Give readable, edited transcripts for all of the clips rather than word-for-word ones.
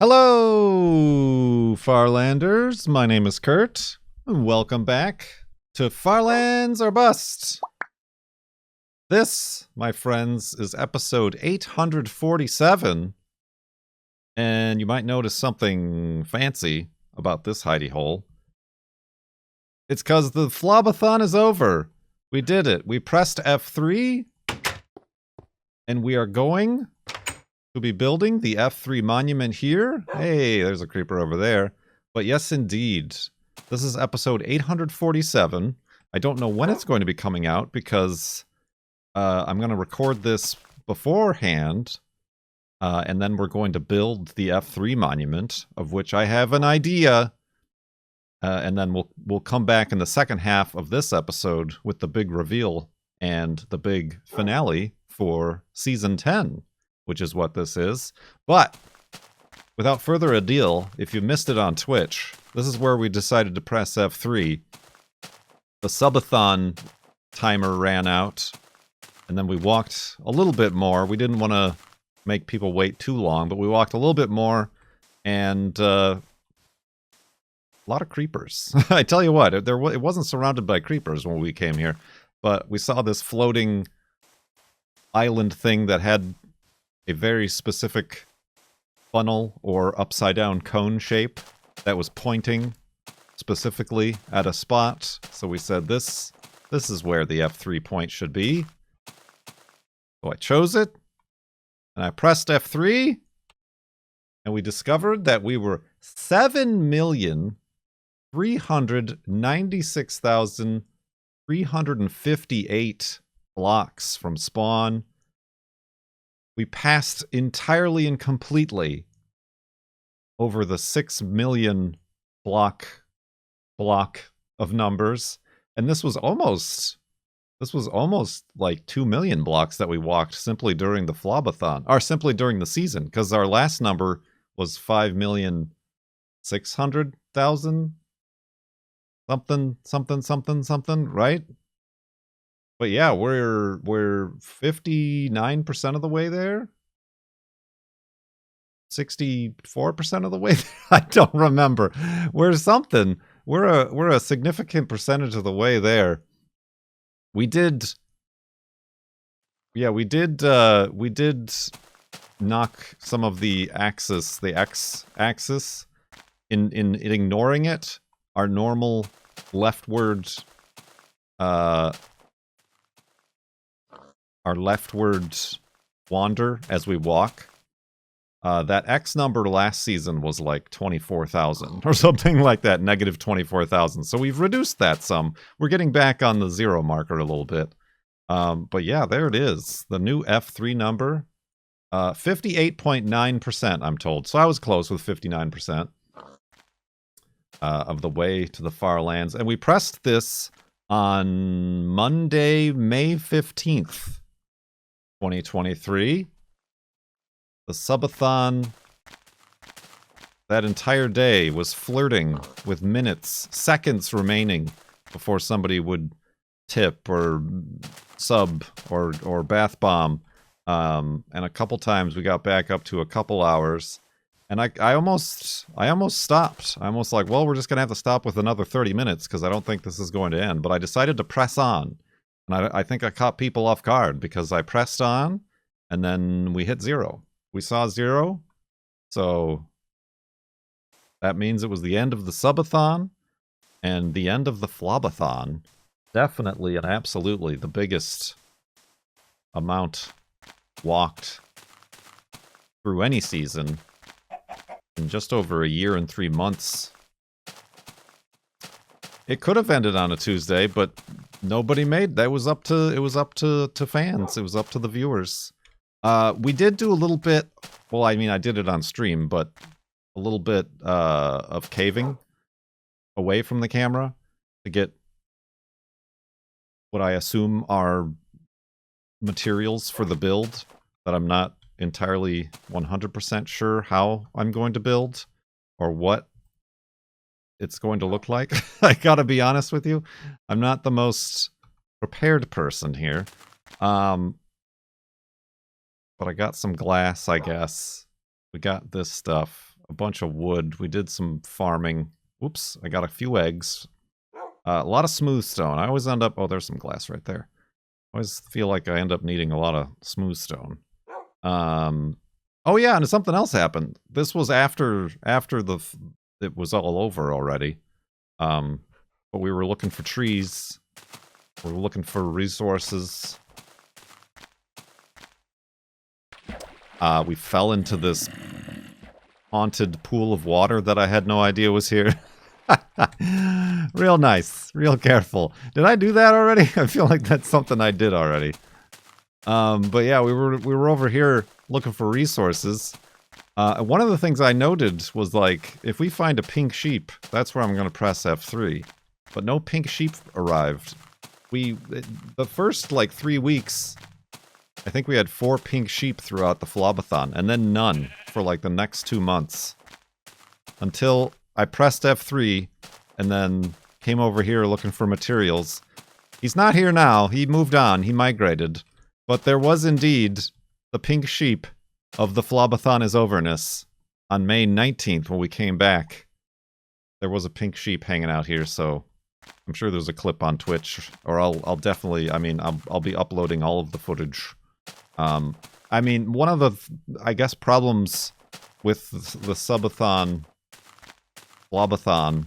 Hello, Farlanders. My name is Kurt. Welcome back to Farlands or Bust. This, my friends, is episode 847. And you might notice something fancy about this hidey hole. It's because the FLoB-a-Thon is over. We did it. We pressed F3. And we are going to be building the F3 monument here. Hey, there's a creeper over there. But yes, indeed. This is episode 847. I don't know when it's going to be coming out because I'm going to record this beforehand. And then we're going to build the F3 monument, of which I have an idea. And then we'll come back in the second half of this episode with the big reveal and the big finale for Season 10. Which is what this is. But without further ado, if you missed it on Twitch, this is where we decided to press F3. The Sub-a-Thon timer ran out, and then we walked a little bit more. We didn't want to make people wait too long, but we walked a little bit more, and a lot of creepers. I tell you what, it wasn't surrounded by creepers when we came here, but we saw this floating island thing that had a very specific funnel or upside down cone shape that was pointing specifically at a spot. So we said this is where the F3 point should be. So I chose it and I pressed F3 and we discovered that we were 7,396,358 blocks from spawn. We passed entirely and completely over the 6 million block of numbers, and this was almost like 2 million blocks that we walked simply during the FLoB-a-Thon, or simply during the season, because our last number was 5,600,000 something, right? But yeah, we're 59% of the way there. 64% of the way there? I don't remember. We're something. We're a significant percentage of the way there. We did knock some of the x-axis in ignoring it. Our normal leftward our leftward wander as we walk. That X number last season was like 24,000 or something like that, negative 24,000. So we've reduced that some. We're getting back on the zero marker a little bit. But yeah, there it is. The new F3 number, 58.9%, I'm told. So I was close with 59% of the way to the far lands. And we pressed this on Monday, May 15th. 2023. The Sub-a-Thon that entire day was flirting with minutes, seconds remaining before somebody would tip or sub or bath bomb. And a couple times we got back up to a couple hours. And I almost stopped. I almost like, well, we're just going to have to stop with another 30 minutes because I don't think this is going to end. But I decided to press on. And I think I caught people off guard because I pressed on and then we hit zero. We saw zero. So that means it was the end of the Sub-a-Thon and the end of the FLoB-a-Thon. Definitely and absolutely the biggest amount walked through any season in just over a year and 3 months. It could have ended on a Tuesday, but nobody made that. It was up to fans. It was up to the viewers. We did do a little bit. Well, I mean, I did it on stream, but a little bit of caving away from the camera to get what I assume are materials for the build that I'm not entirely 100% sure how I'm going to build or what it's going to look like. I gotta be honest with you. I'm not the most prepared person here. But I got some glass, I guess. We got this stuff. a bunch of wood. We did some farming. Oops, I got a few eggs. A lot of smooth stone. I always end up... Oh, there's some glass right there. I always feel like I end up needing a lot of smooth stone. Oh yeah, and something else happened. This was after it was all over already. But we were looking for trees. We were looking for resources. We fell into this haunted pool of water that I had no idea was here. Real nice. Real careful. Did I do that already? I feel like that's something I did already. But yeah, we were over here looking for resources. One of the things I noted was, like, if we find a pink sheep, that's where I'm going to press F3. But no pink sheep arrived. The first, like, 3 weeks, I think we had 4 pink sheep throughout the FLoB-a-Thon, and then none for, like, the next 2 months. Until I pressed F3, and then came over here looking for materials. He's not here now. He moved on. He migrated. But there was indeed the pink sheep of the FLoB-a-Thon is overness on May 19th when we came back. There was a pink sheep hanging out here, so I'm sure there's a clip on Twitch, or I'll definitely, I mean, I'll be uploading all of the footage. I mean, one of the, I guess, problems with the Sub-a-Thon, FLoB-a-Thon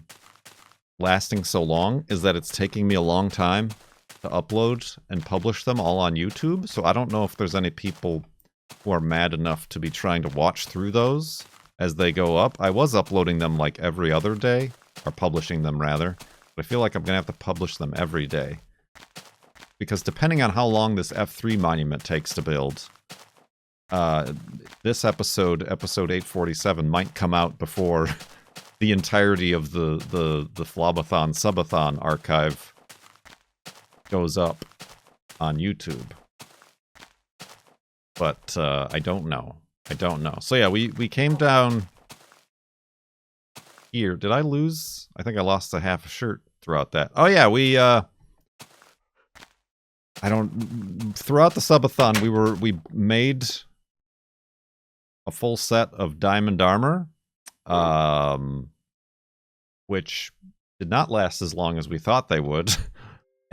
lasting so long is that it's taking me a long time to upload and publish them all on YouTube, so I don't know if there's any people who are mad enough to be trying to watch through those as they go up. I was uploading them like every other day, or publishing them rather, but I feel like I'm gonna have to publish them every day. Because depending on how long this F3 monument takes to build, this episode 847, might come out before the entirety of the FLoB-a-Thon Sub-a-Thon archive goes up on YouTube. But I don't know. I don't know. So yeah, we came down here. Did I lose? I think I lost a half a shirt throughout that. Oh yeah, throughout the Sub-a-Thon we made a full set of diamond armor, which did not last as long as we thought they would.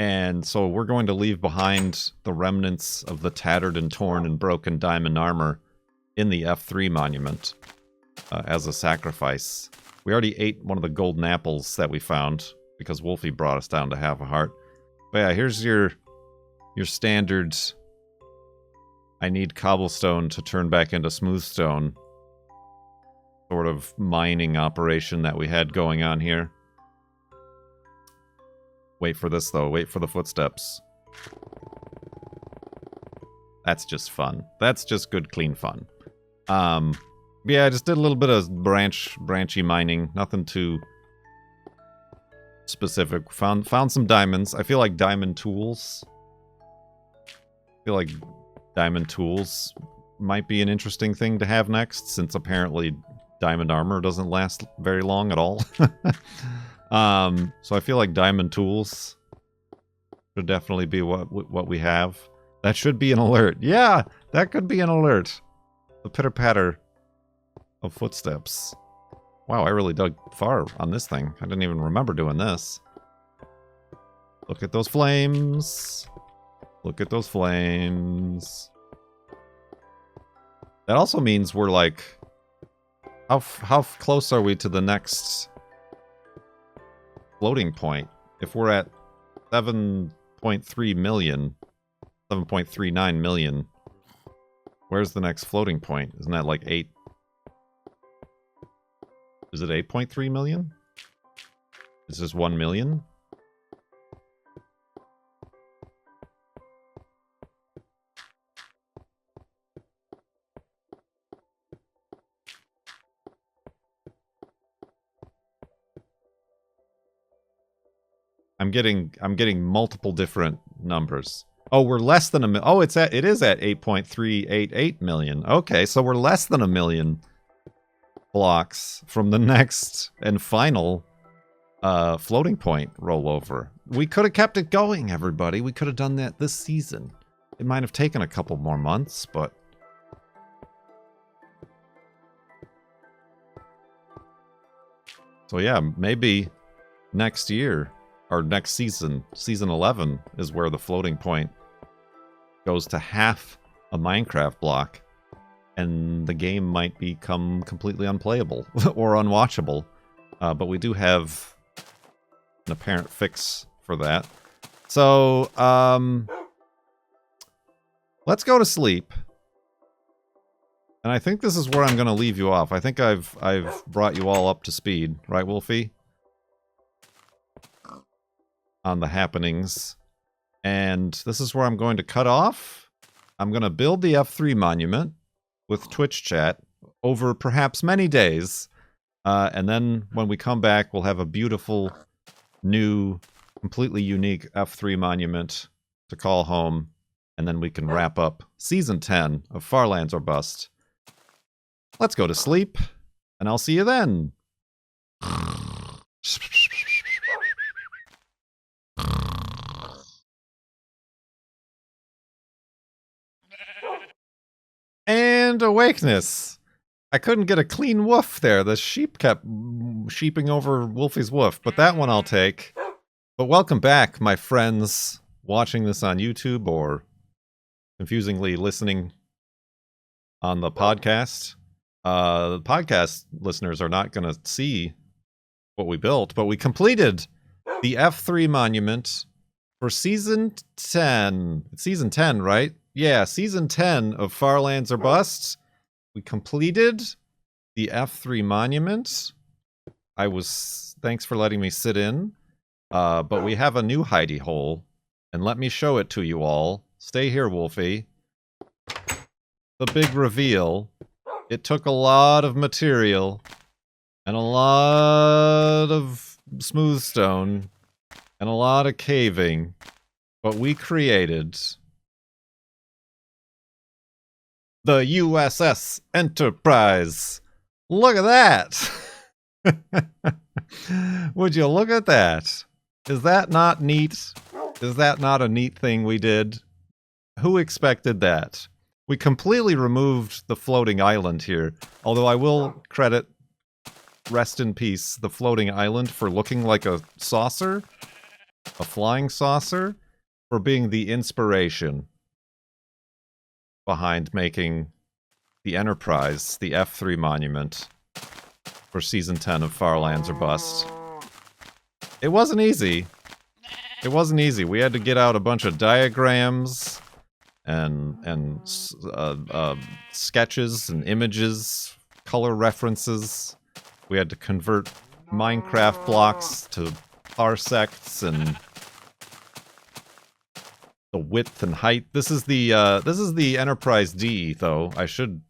And so we're going to leave behind the remnants of the tattered and torn and broken diamond armor in the F3 monument as a sacrifice. We already ate one of the golden apples that we found because Wolfie brought us down to half a heart. But yeah, here's your standard, I need cobblestone to turn back into smooth stone sort of mining operation that we had going on here. Wait for this, though. Wait for the footsteps. That's just fun. That's just good, clean fun. Yeah, I just did a little bit of branchy mining. Nothing too specific. Found some diamonds. I feel like diamond tools. I feel like diamond tools might be an interesting thing to have next, since apparently diamond armor doesn't last very long at all. So I feel like diamond tools should definitely be what we have. That should be an alert. Yeah, that could be an alert. The pitter-patter of footsteps. Wow, I really dug far on this thing. I didn't even remember doing this. Look at those flames. Look at those flames. That also means we're like... How close are we to the next floating point? If we're at 7.3 million, 7.39 million, where's the next floating point? Isn't that like 8? Is it 8.3 million? Is this 1 million? I'm getting multiple different numbers. Oh, we're less than a million. Oh, it is at 8.388 million. Okay, so we're less than a million blocks from the next and final floating point rollover. We could have kept it going, everybody. We could have done that this season. It might have taken a couple more months, but So yeah, maybe next year, or next season, season 11, is where the floating point goes to half a Minecraft block, and the game might become completely unplayable or unwatchable. But we do have an apparent fix for that. So, let's go to sleep. And I think this is where I'm going to leave you off. I think I've brought you all up to speed, right, Wolfie? On the happenings. And this is where I'm going to cut off. I'm going to build the F3 monument with Twitch chat over perhaps many days. And then when we come back, we'll have a beautiful, new, completely unique F3 monument to call home. And then we can wrap up Season 10 of Farlands or Bust. Let's go to sleep, and I'll see you then. And awakeness. I couldn't get a clean woof there. The sheep kept sheeping over Wolfie's woof, but that one I'll take. But welcome back, my friends watching this on YouTube or confusingly listening on the podcast. The podcast listeners are not going to see what we built, but we completed the F3 monument for Season 10. It's Season 10, right? Yeah, Season 10 of Farlands or Bust. We completed the F3 monument. Thanks for letting me sit in. But we have a new hidey hole, and let me show it to you all. Stay here, Wolfie. The big reveal. It took a lot of material and a lot of smooth stone and a lot of caving, but we created the USS Enterprise. Look at that! Would you look at that? Is that not neat? Is that not a neat thing we did? Who expected that? We completely removed the floating island here, although I will credit, rest in peace, the floating island for looking like a saucer, a flying saucer, for being the inspiration behind making the Enterprise, the F3 monument, for Season 10 of Farlands or Bust. It wasn't easy. It wasn't easy. We had to get out a bunch of diagrams and sketches and images, color references. We had to convert Minecraft blocks to parsecs and the width and height. This is the Enterprise D, though. It should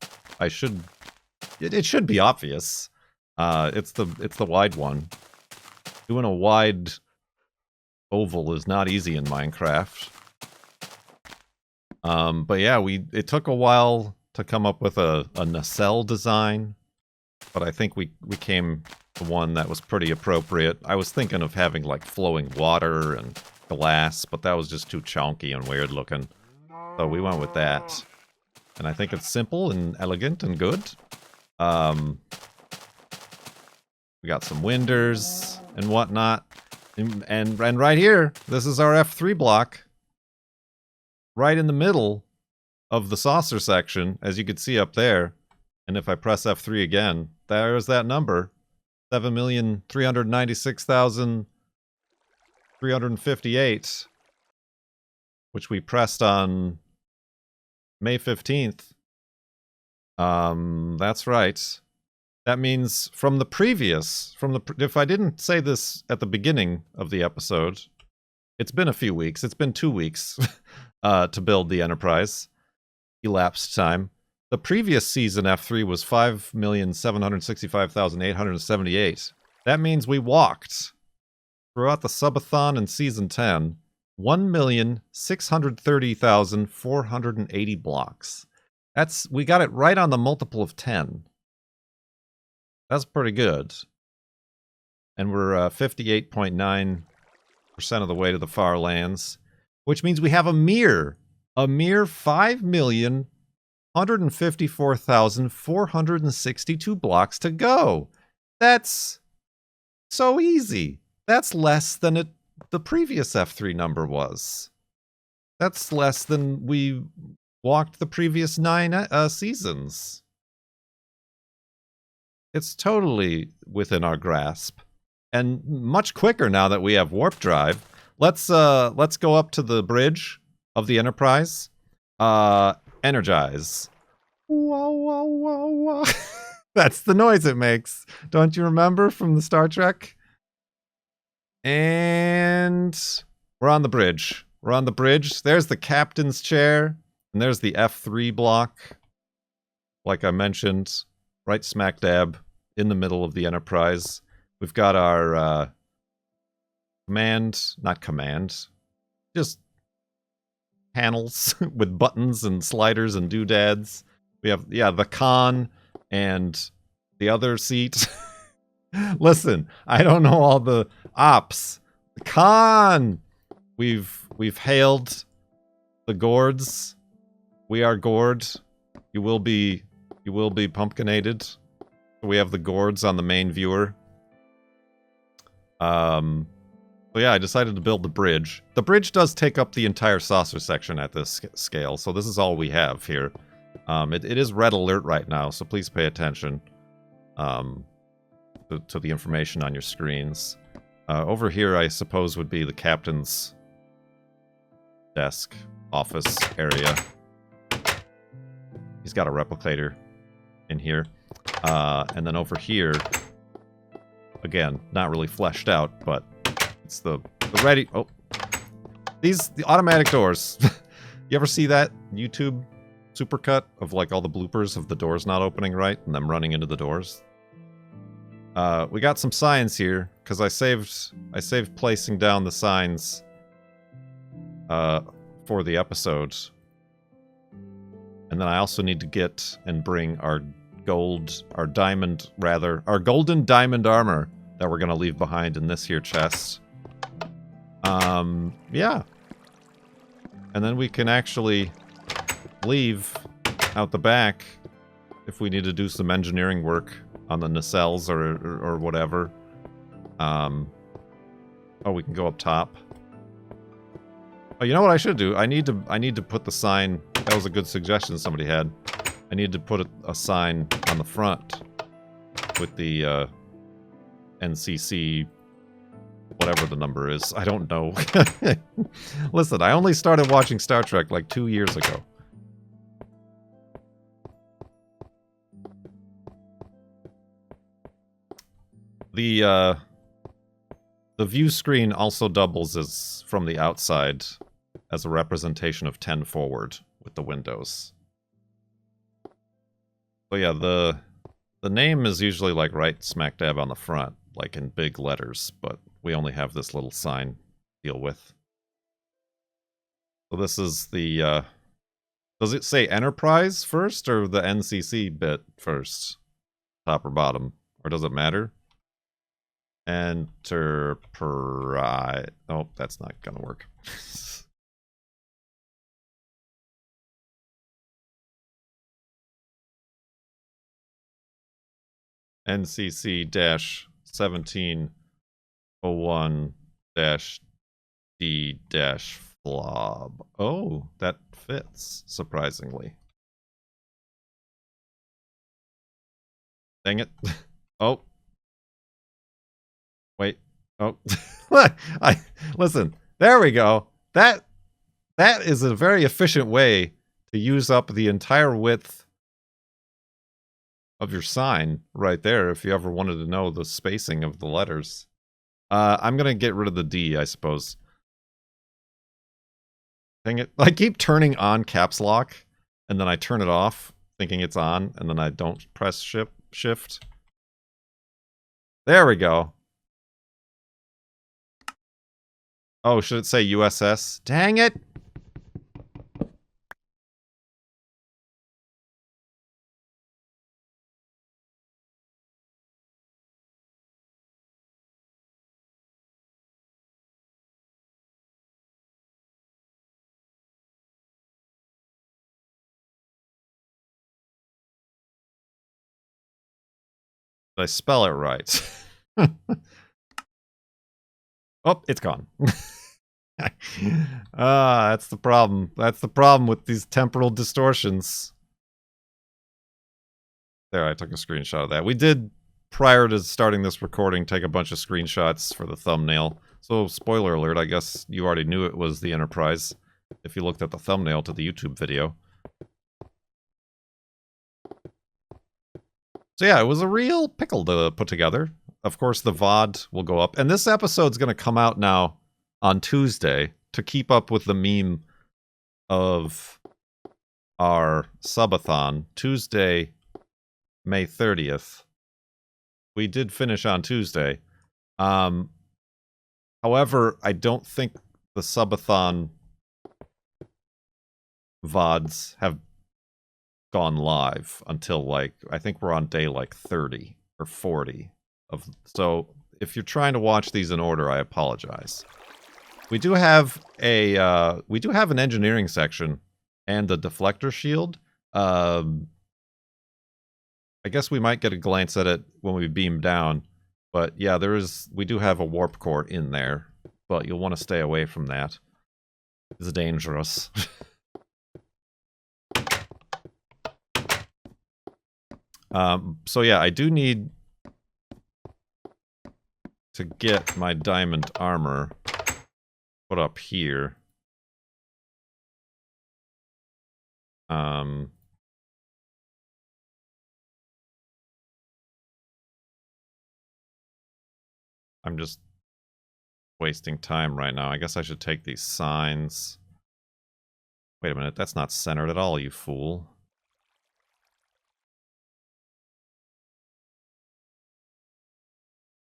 be obvious. It's the wide one. Doing a wide oval is not easy in Minecraft. But yeah, it took a while to come up with a nacelle design, but I think we came to one that was pretty appropriate. I was thinking of having like flowing water and glass, but that was just too chunky and weird looking. So we went with that. And I think it's simple and elegant and good. We got some winders and whatnot. And right here, this is our F3 block. Right in the middle of the saucer section, as you can see up there. And if I press F3 again, there's that number. 7,396,358. Which we pressed on May 15th. That's right. That means from the previous, if I didn't say this at the beginning of the episode, it's been a few weeks. It's been 2 weeks to build the Enterprise. Elapsed time. The previous season F3 was 5,765,878. That means we walked throughout the Sub-a-Thon in Season 10, 1,630,480 blocks. We got it right on the multiple of 10. That's pretty good. And we're 58.9% of the way to the far lands, which means we have a mere 5,154,462 blocks to go. That's So easy. That's less than the previous F3 number was. That's less than we walked the previous 9 seasons. It's totally within our grasp. And much quicker now that we have warp drive. Let's go up to the bridge of the Enterprise. Energize. Whoa, whoa, whoa, whoa. That's the noise it makes. Don't you remember from the Star Trek? And we're on the bridge. We're on the bridge. There's the captain's chair. And there's the F3 block. Like I mentioned, right smack dab in the middle of the Enterprise. We've got our not command, just panels with buttons and sliders and doodads. We have, the con and the other seat. Listen, I don't know all the ops. The con! We've hailed the gourds. We are gourd. You will be pumpkinated. We have the gourds on the main viewer. So yeah, I decided to build the bridge. The bridge does take up the entire saucer section at this scale, so this is all we have here. It is red alert right now, so please pay attention to the information on your screens. Over here, I suppose, would be the captain's desk, office area. He's got a replicator in here. And then over here, again, not really fleshed out, but it's the ready... Oh. The automatic doors. You ever see that YouTube supercut of like all the bloopers of the doors not opening right and them running into the doors? We got some signs here, because I saved placing down the signs for the episode. And then I also need to get and bring our golden diamond armor that we're going to leave behind in this here chest. Yeah. And then we can actually leave out the back if we need to do some engineering work on the nacelles or whatever. Oh, we can go up top. Oh, you know what I should do? I need to put the sign. That was a good suggestion somebody had. I need to put a sign on the front with the NCC, whatever the number is. I don't know. Listen, I only started watching Star Trek like 2 years ago. The view screen also doubles as from the outside as a representation of 10 forward with the windows. So yeah, the name is usually like right smack dab on the front, like in big letters, but we only have this little sign to deal with. So this is the, does it say Enterprise first or the NCC bit first? Top or bottom? Or does it matter? Enterprise. Oh, that's not gonna work. NCC-1701-D-FLoB. Oh, that fits, surprisingly. Dang it. Oh. Wait. Oh. Listen, there we go. That is a very efficient way to use up the entire width of your sign right there if you ever wanted to know the spacing of the letters. I'm gonna get rid of the D, I suppose. Dang it. I keep turning on caps lock, and then I turn it off, thinking it's on, and then I don't press shift. There we go. Oh, should it say USS? Dang it! Did I spell it right? Oh, it's gone. That's the problem. That's the problem with these temporal distortions. There, I took a screenshot of that. We did, prior to starting this recording, take a bunch of screenshots for the thumbnail. So, spoiler alert, I guess you already knew it was the Enterprise if you looked at the thumbnail to the YouTube video. So yeah, it was a real pickle to put together. Of course, the VOD will go up. And this episode's going to come out now on Tuesday to keep up with the meme of our Sub-a-Thon. Tuesday, May 30th. We did finish on Tuesday. However, I don't think the Sub-a-Thon VODs have gone live until, like, I think we're on day, like, 30 or 40. So, if you're trying to watch these in order, I apologize. We do have an engineering section and a deflector shield. I guess we might get a glance at it when we beam down. But yeah, we do have a warp core in there. But you'll want to stay away from that. It's dangerous. So yeah, I do need to get my diamond armor put up here. I'm just wasting time right now. I guess I should take these signs. Wait a minute, that's not centered at all, you fool.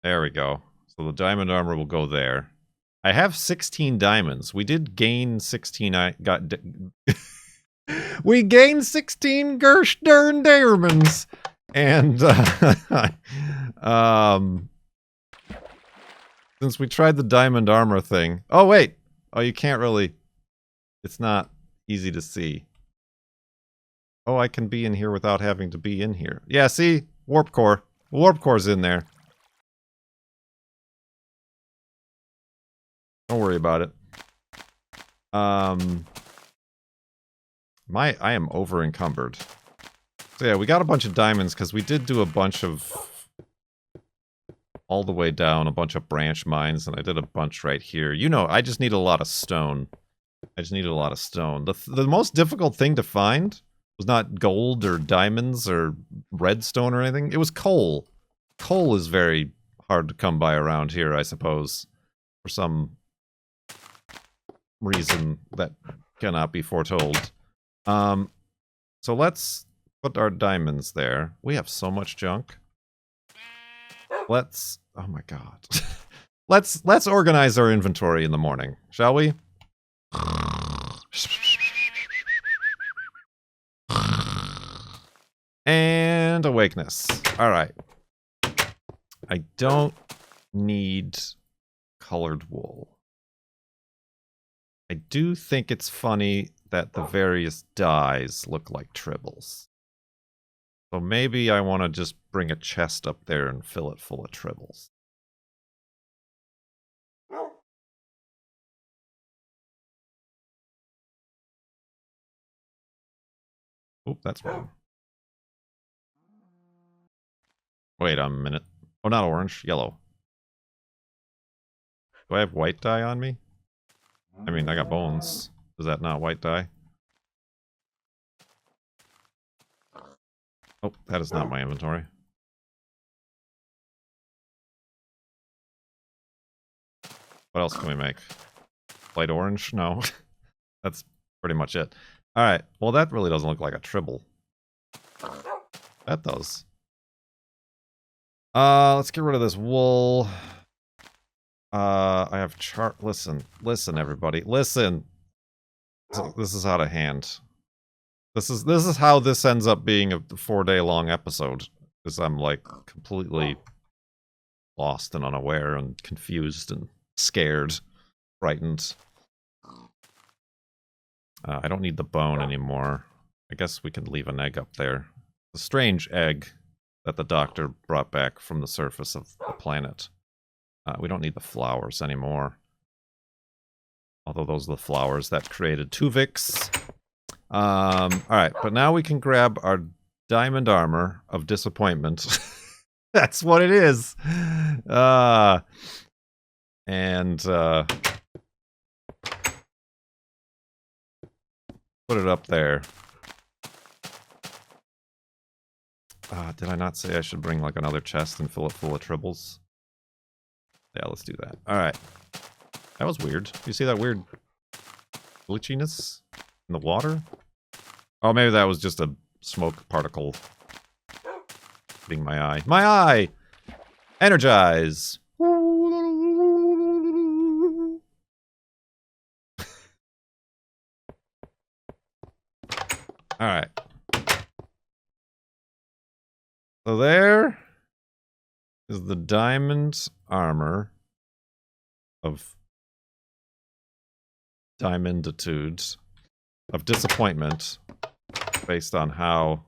There we go. So the diamond armor will go there. I have 16 diamonds. We did gain 16. We gained 16 Gersh darn diamonds. And since we tried the diamond armor thing. Oh wait. Oh, you can't really. It's not easy to see. Oh, I can be in here without having to be in here. Yeah, see? Warp core. Warp core's in there. Don't worry about it. I am over encumbered. So yeah, we got a bunch of diamonds because we did do a bunch of all the way down, a bunch of branch mines, and I did a bunch right here. You know, I just need a lot of stone. I just needed a lot of stone. The most difficult thing to find was not gold or diamonds or redstone or anything. It was coal. Coal is very hard to come by around here, I suppose, for some reason that cannot be foretold. So let's put our diamonds there. We have so much junk. Let's, oh my god. let's organize our inventory in the morning, shall we? And awakeness. All right. I don't need colored wool. I do think it's funny that the various dyes look like tribbles. So maybe I want to just bring a chest up there and fill it full of tribbles. Oop, that's wrong. Wait a minute. Oh, not orange, yellow. Do I have white dye on me? I mean, I got bones. Is that not white dye? Oh, that is not my inventory. What else can we make? Light orange? No. That's pretty much it. Alright, well that really doesn't look like a tribble. That does. Let's get rid of this wool. I have listen everybody, listen. This is out of hand. This is how this ends up being a 4-day-long episode. Because I'm like completely lost and unaware and confused and scared, frightened. I don't need the bone anymore. I guess we can leave an egg up there. A strange egg that the doctor brought back from the surface of the planet. We don't need the flowers anymore. Although those are the flowers that created Tuvix. Alright, but now we can grab our diamond armor of disappointment. That's what it is. Put it up there. Did I not say I should bring like another chest and fill it full of tribbles? Yeah, let's do that. Alright. That was weird. You see that weird glitchiness in the water? Oh, maybe that was just a smoke particle hitting my eye. My eye! Energize! Alright. So there is the diamond armor of diamonditudes of disappointment based on how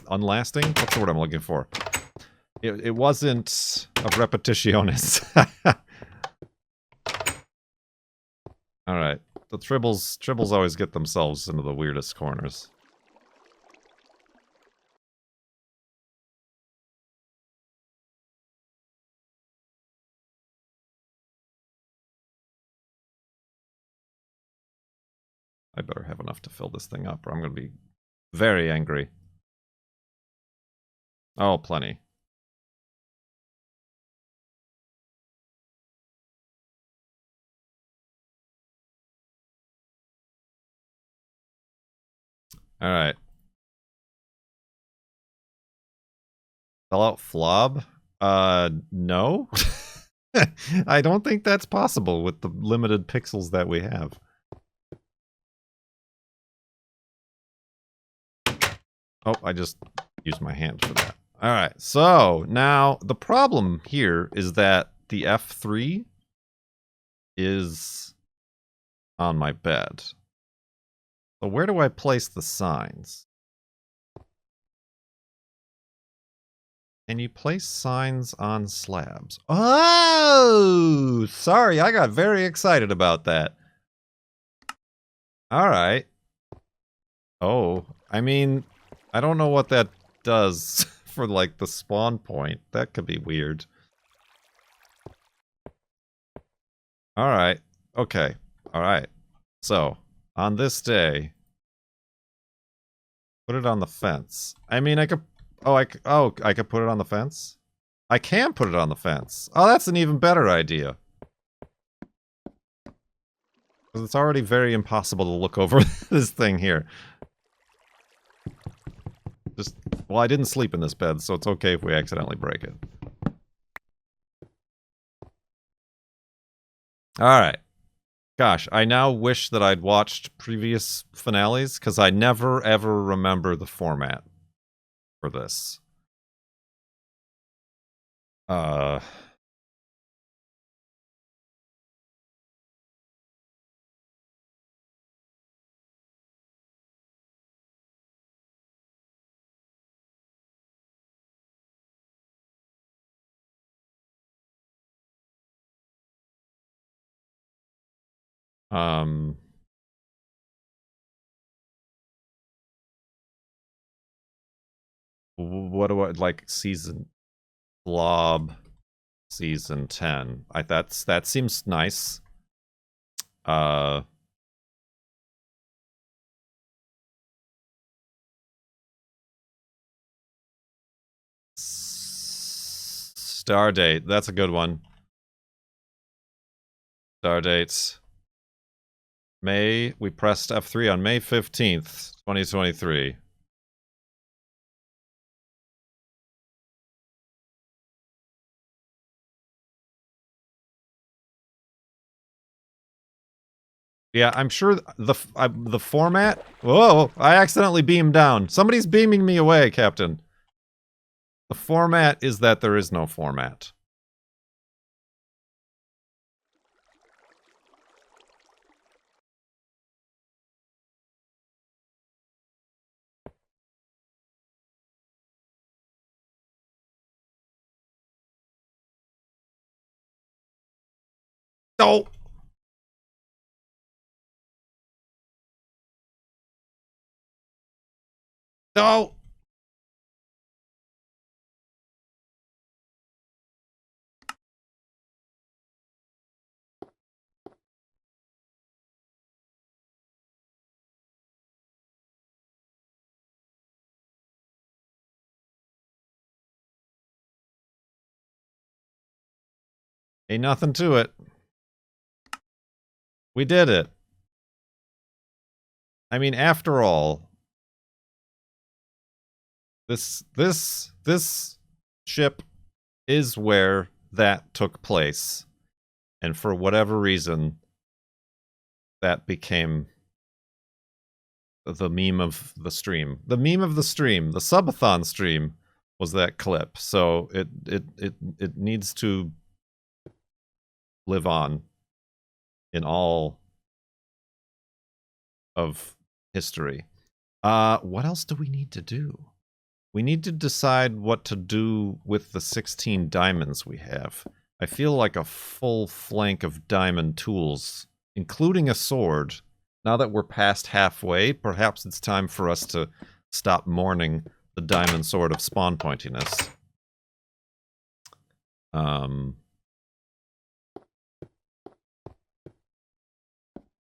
unlasting? What's the word I'm looking for? It wasn't of repetitionis. Alright. The tribbles always get themselves into the weirdest corners. I better have enough to fill this thing up, or I'm going to be very angry. Oh, plenty. Alright. Spell out FLoB? No? I don't think that's possible with the limited pixels that we have. Oh, I just used my hand for that. Alright, so now the problem here is that the F3 is on my bed. So where do I place the signs? Can you place signs on slabs? Oh! Sorry, I got very excited about that. Alright. Oh, I mean, I don't know what that does for, like, the spawn point. That could be weird. Alright. Okay. Alright. So, on this day, put it on the fence. I mean, I could... I could put it on the fence? I can put it on the fence. Oh, that's an even better idea. Because it's already very impossible to look over this thing here. Well, I didn't sleep in this bed, so it's okay if we accidentally break it. Alright. Gosh, I now wish that I'd watched previous finales, because I never ever remember the format for this. What do I like? Season FLoB season 10. That seems nice. Stardate. That's a good one. Stardates. May. We pressed F3 on May 15th, 2023. Yeah, I'm sure the format... Whoa! I accidentally beamed down. Somebody's beaming me away, Captain. The format is that there is no format. Oh! No! Ain't nothing to it. We did it. I mean, after all, this ship is where that took place. And for whatever reason, that became the meme of the stream. The meme of the stream, the Sub-a-Thon stream, was that clip. So it needs to live on in all of history. What else do we need to do? We need to decide what to do with the 16 diamonds we have. I feel like a full flank of diamond tools, including a sword. Now that we're past halfway, perhaps it's time for us to stop mourning the diamond sword of spawn pointiness.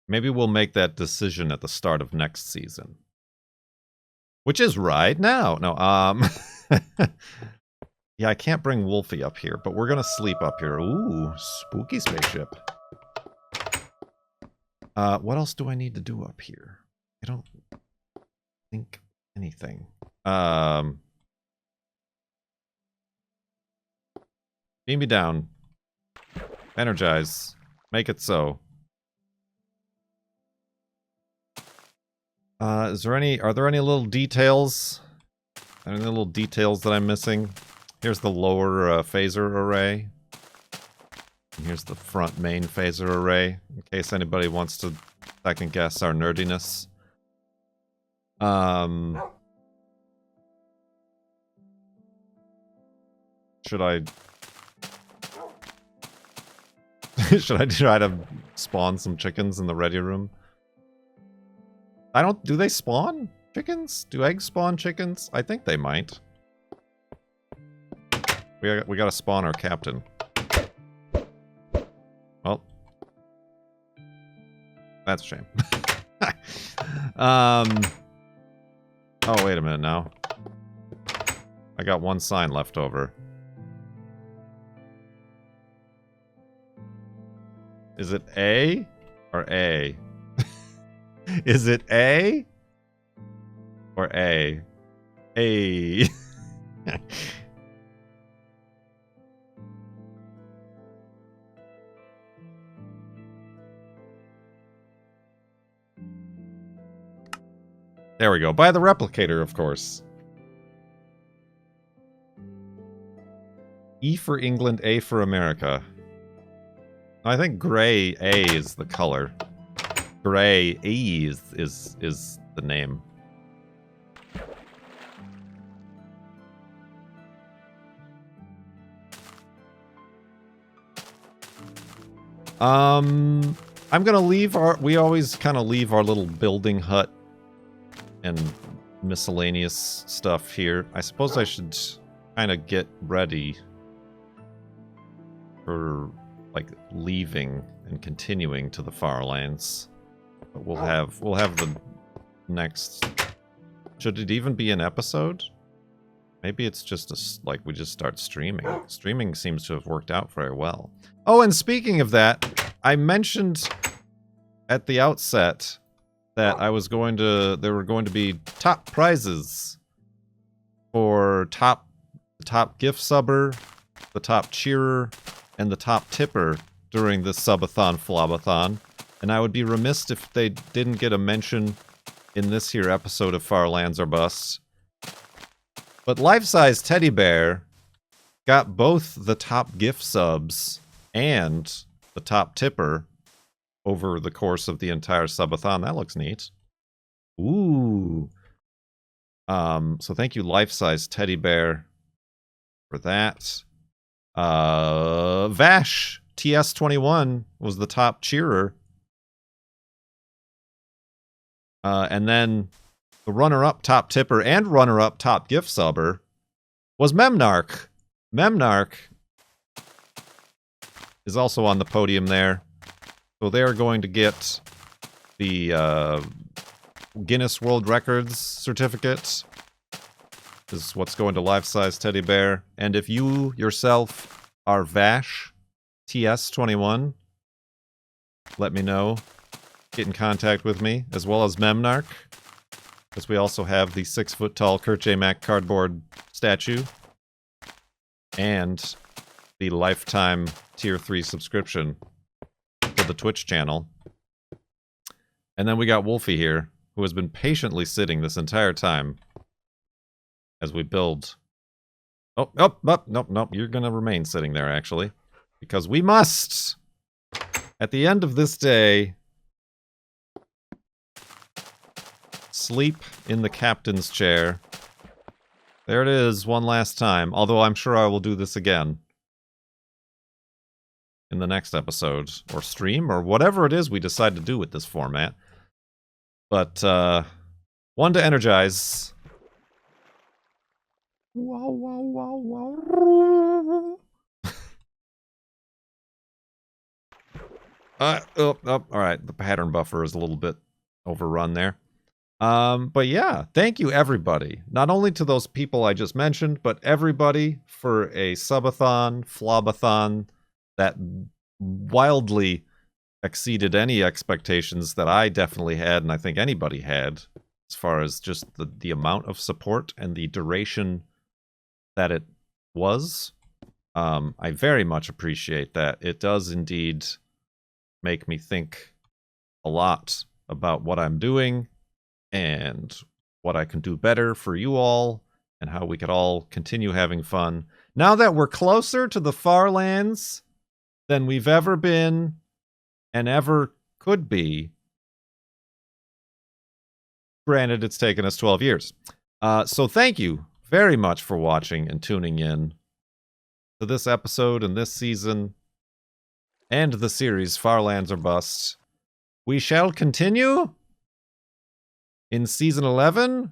Maybe we'll make that decision at the start of next season. Which is right now. No, yeah, I can't bring Wolfie up here, but we're gonna sleep up here. Ooh, spooky spaceship. What else do I need to do up here? I don't think anything. Beam me down. Energize. Make it so. Are there any little details? Any little details that I'm missing? Here's the lower phaser array. And here's the front main phaser array, in case anybody wants to second guess our nerdiness. Should I should I try to spawn some chickens in the ready room? Do they spawn chickens? Do eggs spawn chickens? I think they might. We gotta spawn our captain. Well. That's a shame. Oh, wait a minute now. I got one sign left over. Is it A or A? Is it A or A? A. There we go. By the replicator, of course. E for England, A for America. I think gray A is the color. Gray E is the name. I'm gonna leave we always kind of leave our little building hut and miscellaneous stuff here. I suppose I should kind of get ready for like leaving and continuing to the farlands. But we'll have the next. Should it even be an episode? Maybe it's just like we just start streaming. Streaming seems to have worked out very well. Oh, and speaking of that, I mentioned at the outset that there were going to be top prizes for the top gift subber, the top cheerer, and the top tipper during this sub-a-thon FLoB-a-Thon. And I would be remiss if they didn't get a mention in this here episode of Farlands or Bust. But Life-Size Teddy Bear got both the top gift subs and the top tipper over the course of the entire sub-a-thon. That looks neat. Ooh. So thank you, Life-Size Teddy Bear, for that. Vash TS-21 was the top cheerer. And then the runner-up top tipper and runner-up top gift subber was Memnarch. Memnarch is also on the podium there. So they're going to get the Guinness World Records certificate. This is what's going to life-size teddy bear. And if you yourself are Vash TS21, let me know. Get in contact with me, as well as Memnarch, because we also have the 6-foot-tall Kurt J. Mack cardboard statue, and the lifetime Tier 3 subscription to the Twitch channel. And then we got Wolfie here, who has been patiently sitting this entire time as we build. Nope, you're gonna remain sitting there, actually, because we must, at the end of this day, sleep in the captain's chair. There it is, one last time. Although I'm sure I will do this again in the next episode, or stream, or whatever it is we decide to do with this format. But, one to energize. Wow, wow, wow, wow. Alright, the pattern buffer is a little bit overrun there. But yeah, thank you everybody. Not only to those people I just mentioned, but everybody for a sub-a-thon, FLoB-a-Thon that wildly exceeded any expectations that I definitely had, and I think anybody had, as far as just the amount of support and the duration that it was. I very much appreciate that. It does indeed make me think a lot about what I'm doing and what I can do better for you all, and how we could all continue having fun. Now that we're closer to the Farlands than we've ever been and ever could be. Granted, it's taken us 12 years. So thank you very much for watching and tuning in to this episode and this season and the series Farlands or Bust. We shall continue in Season 11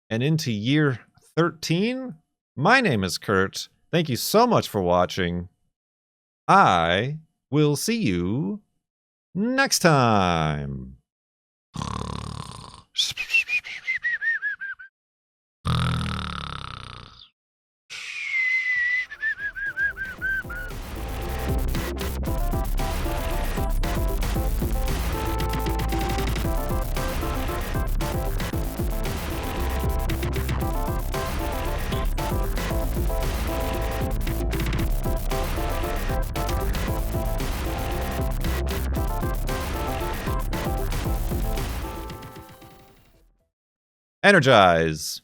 and into Year 13. My name is Kurt. Thank you so much for watching. I will see you next time. Energize.